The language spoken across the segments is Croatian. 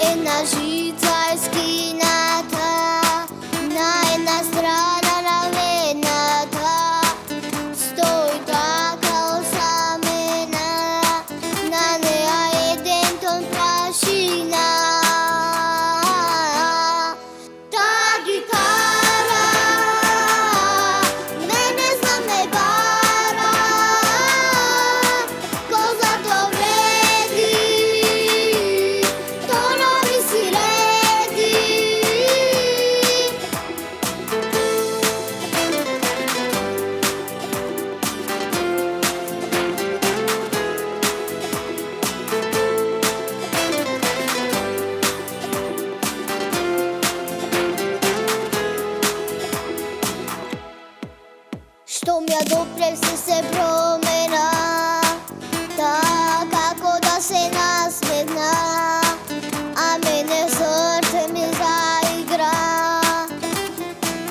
Една žica je skinata, na jedna strana navednata, stoji taka osamena, na neja jeden ton prašina. Ta gitara mene zname bara, ko za to vredi, tonovi si redi. Što mi ja dopre se promena, tak kako da se nasmedna, a mene srce mi zaigra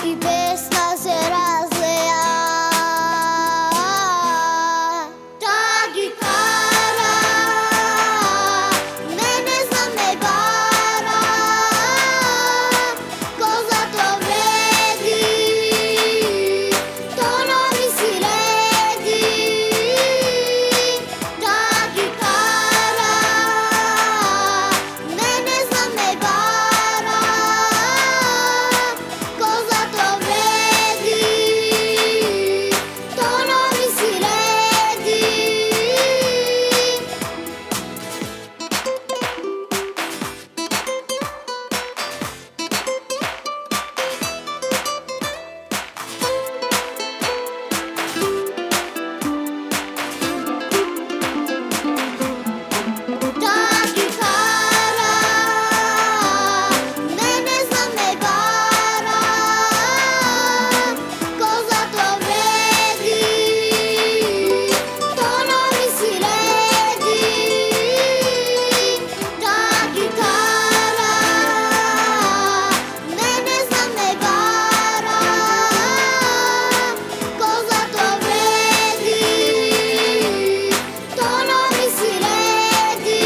i pesma se razleja. Ta gitara mene zname bara, ko za to vredi, tonovi si redi. Ta gitara mene zname bara, ko za to vredi, tonovi si redi. Ta gitara mene zname bara, ko za to vredi, tonovi si redi. Ta gitara mene zname bara, ko za to vredi, tonovi si redi.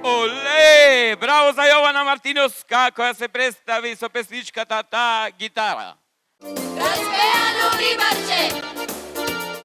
Olé! Bravo za Jovana Martinovska koja se predstavi sa pesničkata Ta gitara. Razbijanu ribarče,